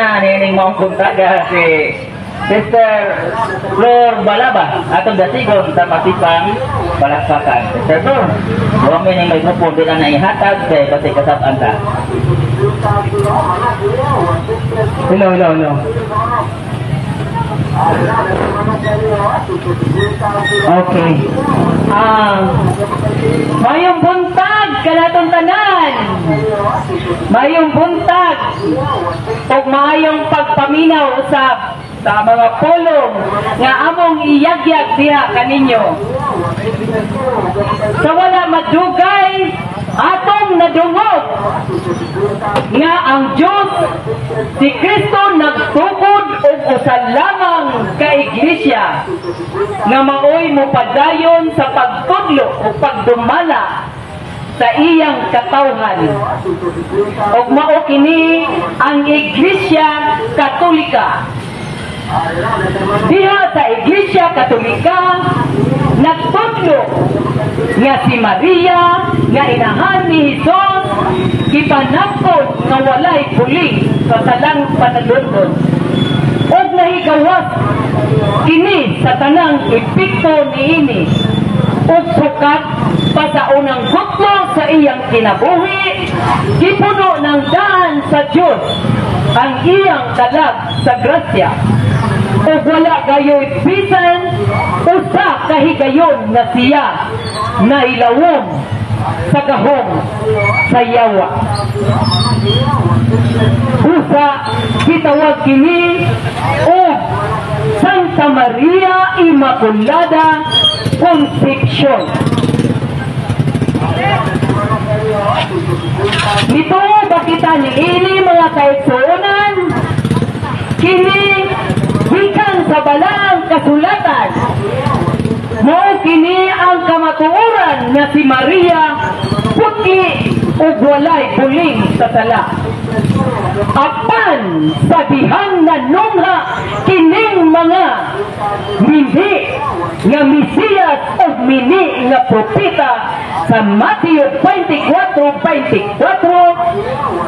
na nining mong kuntaga si Sister Flor Balaba atong dasigon sa Pasipang Palakpakan. Sister Flor, huwag may may grupo din na ihatag sa kasi kasapaan ta. Hello. Okay. Mayong buntag kanatong tanan. Mayong buntag ug maayong pagpaminaw usab sa mga pulong nga among iyagyag diha kaninyo. Sa wala madugay atong nadungog nga ang Diyos si Kristo nagtukod og usa lamang ka iglesia nga maoy mopadayon sa pagtudlo o pagdumala sa iyang katawhan. Og mao kini ang Iglesia Katolika. Diha sa Iglesia Katolika nagtudlo nga si Maria nga inahan ni Jesus gipanangkot nga walay puling sa talang panalundon ug nahigawas kini sa tanang epekto niini ug sukat pa sa unang gutlo sa iyang kinabuhi gipuno ng daan sa Dios ang iyang kalag sa grasya ug wala gayoy bisan usa ka higayon nga siya nailawom sa gahom sa yawa. Usa gitawag kini og Santa Maria Immaculada Concepcion. Nito bakita niini mga kaigsuonan kini gikan sa balang kasulatan. Mao kini ang kamatuoran nga si Maria puti ug walay puling sa sala. Apan sa dihang nanungha kining mga mini nga Mesiyas ug mini nga propeta sa Mateo 24:24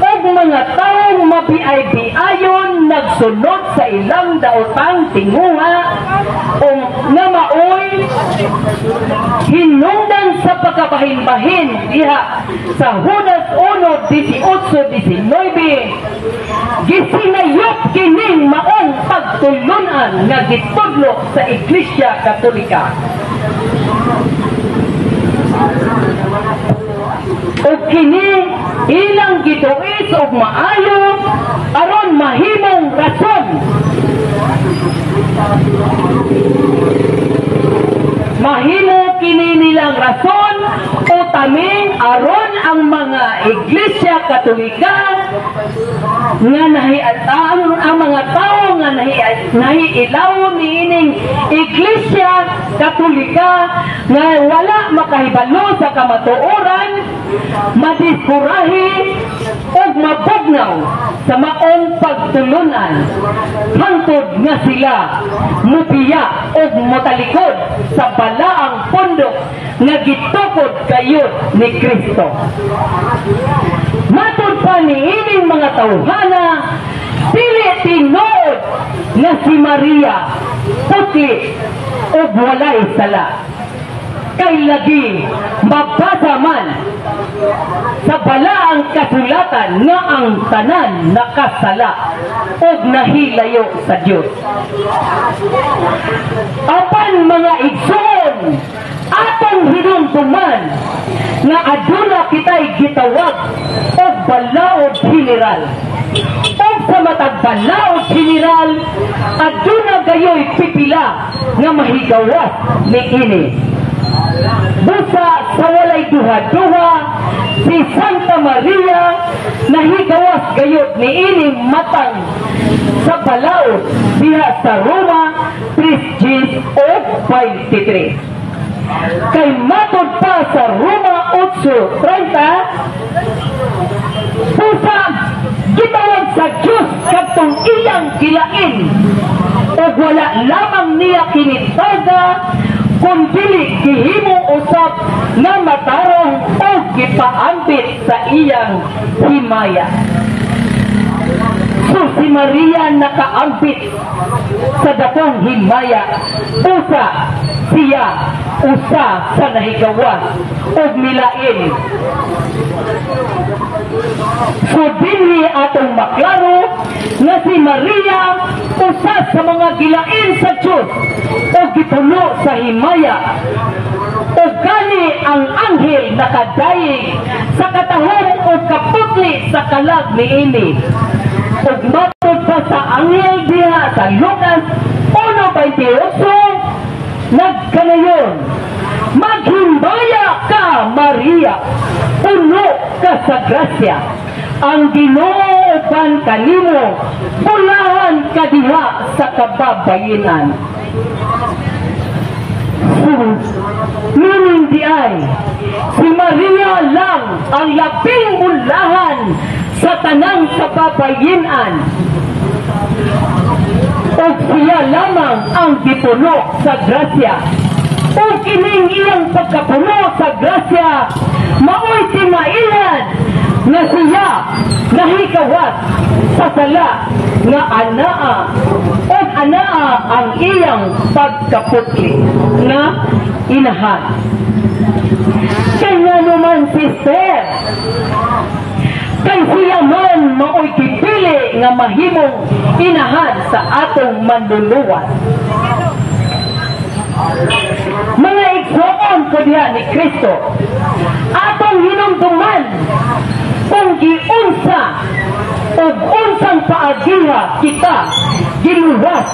ug mga taong mabiay-biayon nagsunod sa ilang daotang tinguha nga maoy hinungdan sa pagkabahin-bahin diha sa Judas 1:18-19 gisinayop kining maong pagtulunan nga gitudlo sa Iglesia Katolika. O kini ilang gituis og maayo aron mahimong rason mahimo kini nilang rason utamin aron ang mga Iglesia Katolika nga ang mga tao nga nahiilaw niining Iglesia Katolika nga wala makahibalo sa kamatuoran madiskurahi ug mabugnaw sa maong pagtulunan hangtod nga sila mupiya ug motalikod sa balaang pundok nga gitukod kayod ni Kristo. Matud pa niining mga tawhana dili tinuod nga si Maria putli ug walay sala. Kay lagi mabasa man sa balaang kasulatan nga ang tanan nakasala ug nahilayo sa Dios. Apan mga igsoon atong hinumduman nga aduna kitay gitawag og balaod general. Og sa matag balaod general aduna gayoy pipila nga mahigawas niini. Busa sa walay duha-duha si Santa Maria nahigawas gayud niini matang sa balaod diha sa Roma 3:23. Kay matod pa sa Roma 8:30 busa gitawag sa Diyos kadtong iyang kilain ug wala lamang niya kinitaga kundi gihimo usab nga matarong o gipaambit sa iyang himaya. So si Maria nakaambit sa dakong himaya. Usa siya, usa sa nahigawas ug milain. So dinhi atong maklaro nga si Maria usa sa mga gilain sa Dios ug gipuno sa himaya. O gani ang anghel nakadayeg sa katahom o kaputli sa kalag ni Eli. Ug matod pa sa anghel diha sa Lucas 1:28, nagkanayon, maghimbaya ka Maria, puno ka sa grasya, ang Ginoo uban kanimo, bulahan ka diha sa kababayenan. Meaning di ay, si Maria lang ang labing bulahan sa tanang kababayenan. O siya lamang ang gipuno sa grasya. O kining iyang pagkapuno sa grasya, mao'y tinailan na siya nahikawat sa sala nga anaa o anaa ang iyang pagkaputli nga inahan. Kaya naman, sister, kay siya man mao'y kipili nga mahimong inahan sa atong manluluwas. Mga igsoon ko diha ni Kristo, atong hinumduman kung giunsa o unsang paagiha kita giluwas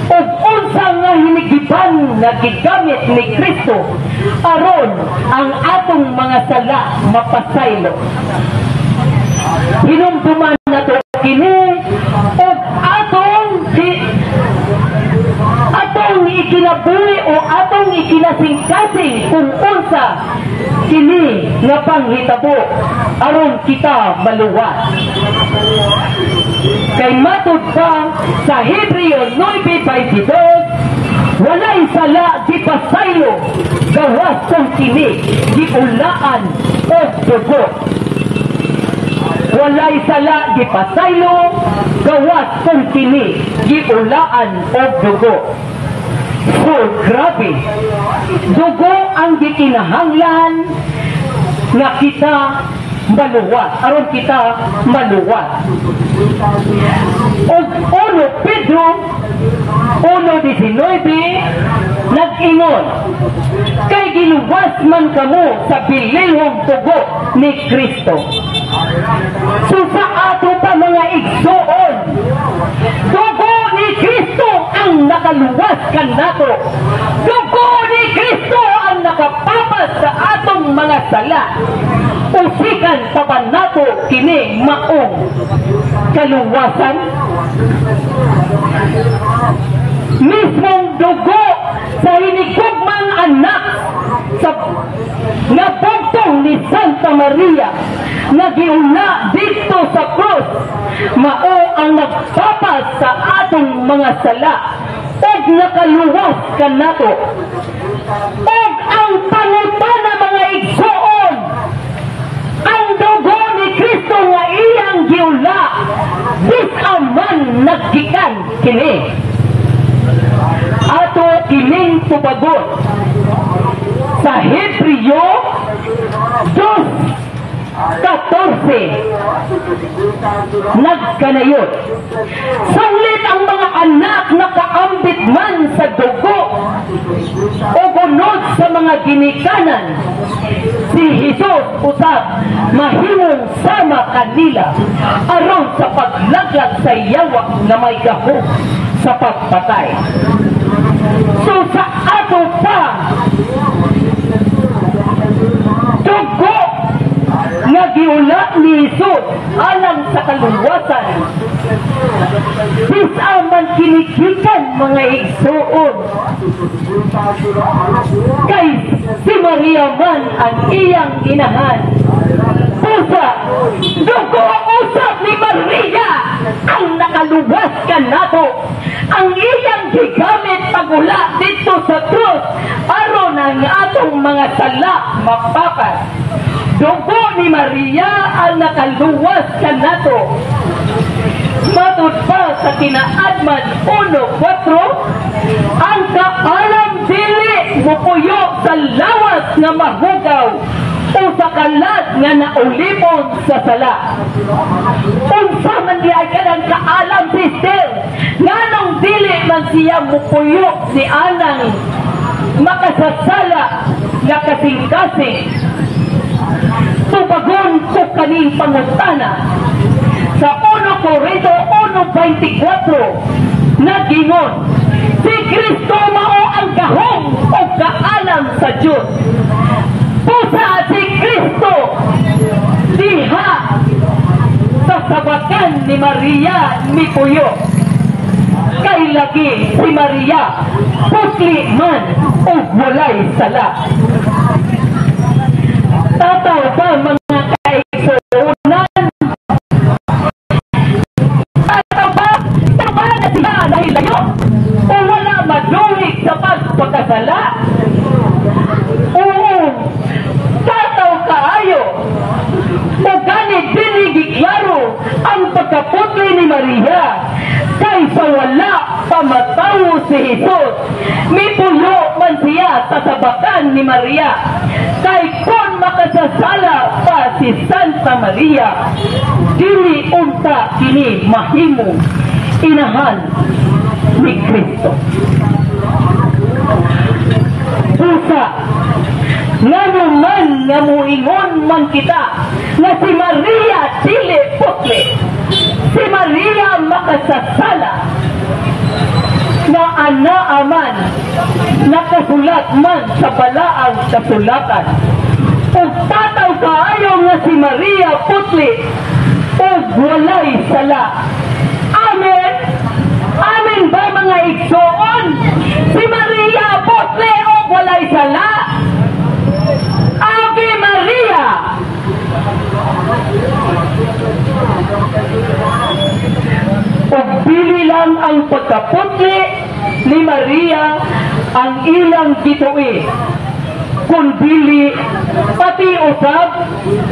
o unsa nga hinigiban nga gigamit ni Kristo aron ang atong mga sala mapasaylo. Hinumduman nato kini o atong ikinabuhi o atong ikinasingkasing kung unsa kini nga panghitabo aron kita maluwas. Kay matud pa sa Hebreo 9:22, walay sala di pasaylo gawas kung kini giulaan o dugo. Walay sala di pasaylo gawas kung kini giulaan o dugo. So grabe, dugo ang gikinahanglan nga kita maluwas, aron kita maluwas. O 1 Pedro 1:19 nag-ingon, kay giluwas man kamo sa bilihong dugo ni Kristo. So sa ato pa mga igsoon, dugo ni Kristo ang nakaluwas kanato. Dugo ni Kristo ang nakapapas sa atong mga sala. Usikan pa ba nato kini maong kaluwasan? Mismong dugo sa hinigugmang anak sa nabugtong ni Santa Maria na giuna dito sa krus, mao ang nagpapas sa atong mga sala ug nakaluwas kanato. Ug ang pangutana mga igsoon, ang dugo ni Kristo nga iyang giula, bisaman naggikan kini. Ato kining tubagon sa Hebreo 2:14, nagkanayon, sanglit ang mga anak na kaambit man sa dugo o gunod sa mga ginikanan, si Jesus usab mahimong sama kanila aron sa paglaglag sa yawa na may gahom sa pagpatay. So sa ato pa dugo nga giula ni Jesus alang sa kaluwasan, bisaman kinikikan mga igsoon. Kay si Maria man ang iyang inahan, pusa, dugo usap ni Maria ang nakaluwas kanato. Ang iyang gigamit pagula dito sa krus aron ang atong mga sala mapapas. Dugo ni Maria ang nakaluwas kanato. Matod pa sa kinaadman 1:4, ang kaalam dili mupuyo sa lawas nga mahugaw o sa kalat nga naulipon sa sala. Unsa man di ay kanang kaalam, sister, nganong dili man siya mupuyo si anang makasasala nga kasing-kasing. Tubagon ko kaning pangutana sa 1 Corinto 1:24 na gingon, si Kristo mao ang gahom o kaalam sa Diyos. Pusa si Kristo diha sa sabakan ni Maria ni Puyo. Kay lagi si Maria putli man o walay sala. Tataw ba mga kaigsuunan? Tataw ba na siya dahil layo? O wala madulig sa pagpagkasala? Oo, tataw kaayo. O ganit dinigiklaro ang pagkaputli ni Maria kaysa wala pamataw si Jesus. Mipuyo man siya sa sabakan ni Maria. Kay kung makasasala pa si Santa Maria, dili unta kini mahimo inahan ni Kristo. Pusa, nga naman nga muingon man kita nga si Maria dili putli, si Maria makasasala, na anaaman nakasulat man sa balaang kasulatan. Ug tataw kaayo nga si Maria putli ug walay sala. Amen. Amen ba mga igsoon? Si Maria putli ug walay sala. Ave Maria. Ug pili lang ang pagkaputli ni Maria ang ilang gituin, kundi pati usab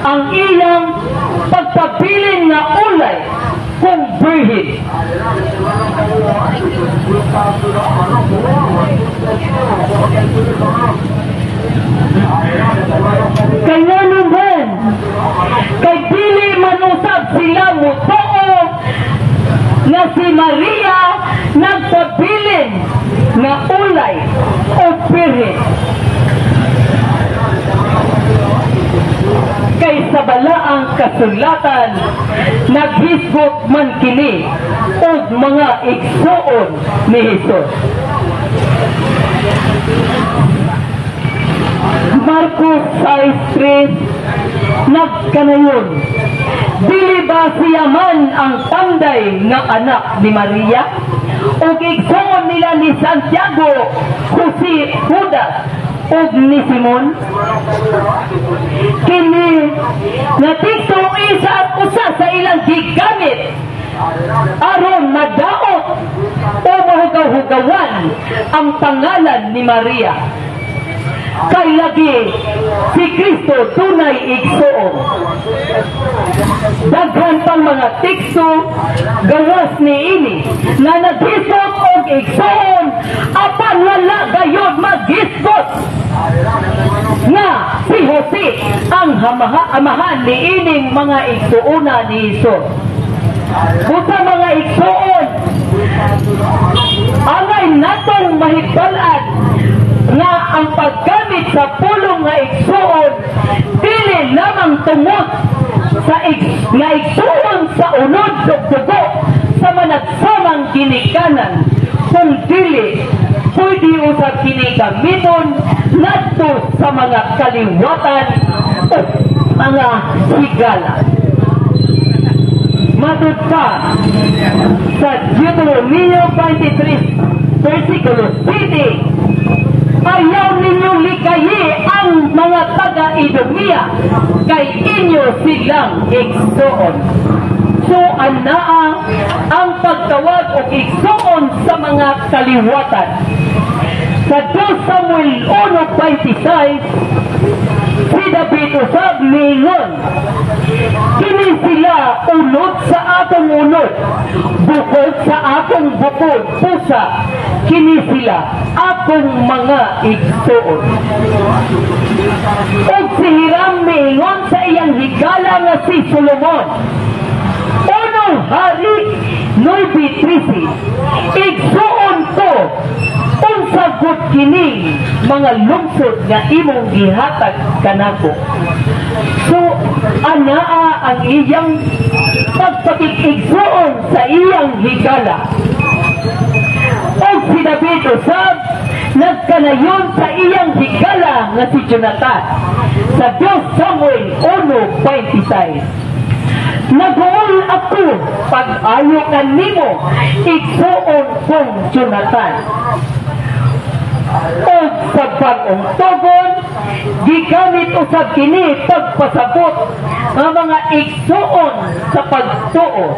ang iyang pagpabilin nga ulay kung birhin. Kaya naman, kay dili manusab sila mutuo nga si Maria nagpabilin nga ulay o birhin. Kay sa balaang kasulatan naghisgot man kini og mga igsuon ni Jesus. Marcos 6:3 nagkanayon, dili ba siya man ang panday nga anak ni Maria ug igsuon nila ni Santiago, Jose, Judas ug ni Simon? Kini natikto isa at usa sa ilang gigamit aron madaot o mahugaw-hugawan ang pangalan ni Maria. Kay lagi si Kristo tunay igsuon. Daghan pang mga teksto gawas ni ini na naghisgot og igsuon apan wala gayud maghisgot nga si Jose ang amahan ni ining mga igsuona ni Jesus. Buta mga igsuon, angay natong mahigbalan nga ang paggamit sa pulong nga igsuon dili lamang tungod sa nga igsuon sa unod dugo sa managsamang ginikanan, kung dili pwede usab kini gamiton ngadto sa mga kaliwatan o mga higala. Matod pa sa Deuteronomio 23 versikulo 7, ayaw ninyong likayi ang mga taga-Idumea, kay inyo silang igsuon. So, anaa ang pagtawag o igsuon sa mga kaliwatan. Sa 2 Samuel 1:26, si David usab miingon, kini sila unod sa akong unod, bukod sa akong bukod, pusa, kini sila akong mga igsuon. Ug si Hiram miingon sa iyang higala nga si Solomon, Unong Hari 9:13, igsuon ko unsa gud kining mga lungsod nga imong gihatag kanako. So anaa ang iyang pagpakigsuon sa iyang higala. Og si David usab nagkanayon sa iyang higala nga si Jonathan sa 2 Samuel 1:26. Nag-uol ako pag-ayo kanimo, igsuon kong Jonathan. O sa bagong tugon, gigamit usab kini pagpasabot ng mga igsuon sa pagtuo.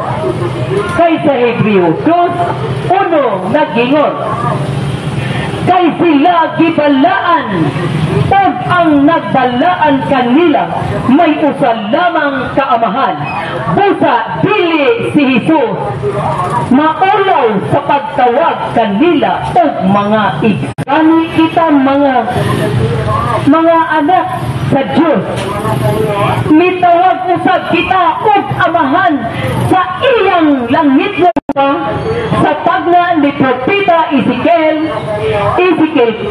Kay sa Hebreo 2:1 nagingon, kay sila gibalaan ug ang nagbalaan kanila may usa lamang kaamahan, busa dili si Jesus, maulaw sa pagtawag kanila og mga igsuon. Kita mga anak sa Diyos, mitawag usab kita og amahan sa iyang langit sa tagna ni Propeta Ezekiel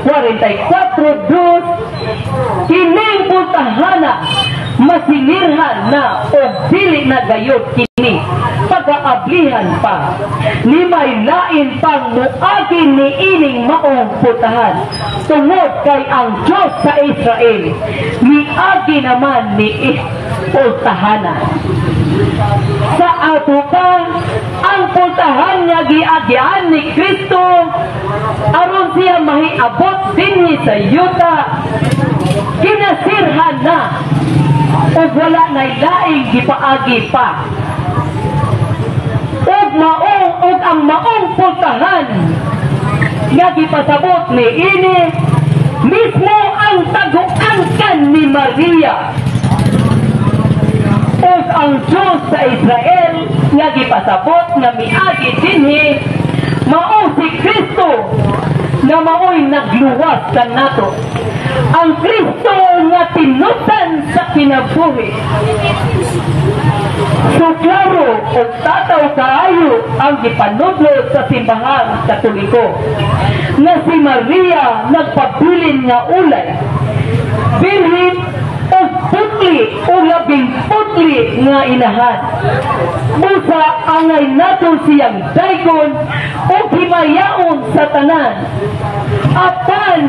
44:2, kining pultahana masinirhan na o dili na gayod kini pag-aablihan pa ni may lain pang muagin ni ining maong pultahan tungod kay ang Diyos sa Israel miagi naman ni pultahana. Sa ato pa ang pultahan nga giagyan ni Kristo aron siya mahiabot dinhi sa yuta, kinasirhan na ug wala na laing gipaagi pa. Ug ang maong pultahan nga gipasabot ni ini mismo ang taguangkan ni Maria. Ug ang Diyos sa Israel nga gipasabot nga miagi dinhi mao si Kristo nga mao'y nagluwas kanato. Ang Kristo nga tinutan sa kinabuhi. So klaro o tataw kaayo ang gipanudlo sa simbahan Katoliko na si Maria nagpabilin nga ulay, birhin o putli o labing putli nga inahan. Busa angay nato siyang daygon o himayaon sa tanan. Apan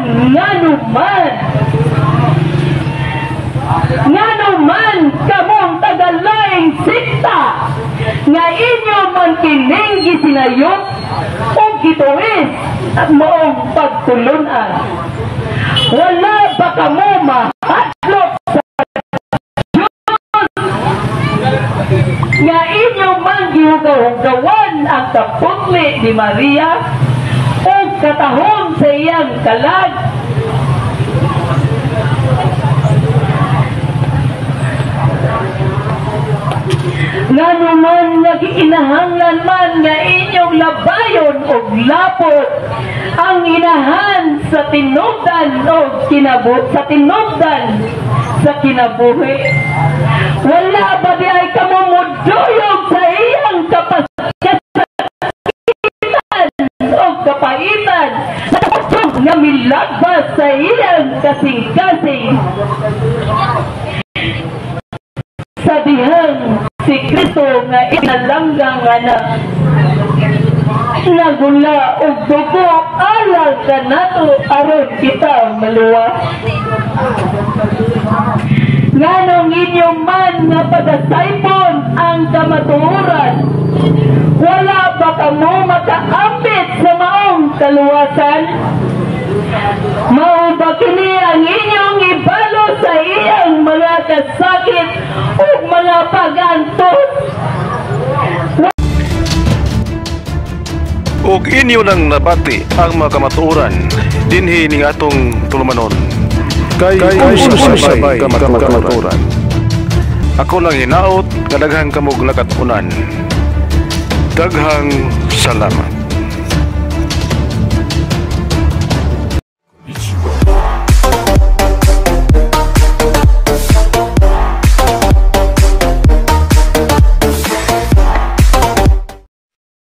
nganuman kamong tagalaing sikta nga inyo man kining gisinayot o gituwis at maong pagtulunan. Wala ba kamo mahadlok sa Diyos nga inyo man gihugaw-hugawan ang kaputli ni Maria o katahon sa iyang kalag? Nga naman nag-inahanglan man nga inyong labayon o lapot ang inahan sa tinubdan o sa tinubdan sa kinabuhi. Wala ba di ay kamumuduyog sa iyang kasakitan o kapaitan nga milagbas sa iyang kasing-kasing sa dihang si Kristo nga inalanggang anak nagula og dugo alang kanato aron kita maluwas. Nganong inyo man nga pagasaybon ang kamatuoran, wala ba kamo makaapit sa maong kaluwasan? Mao ba kini ang inyong ibalo sa iyang mga kasakit o mga pagantos? Ug inyo nang nabati ang mga kamatuoran dinhi ning atong tulumanon kay usay ka magkaturan. Ako lang hinaot nga daghang kamog nakatunan. Daghang salamat.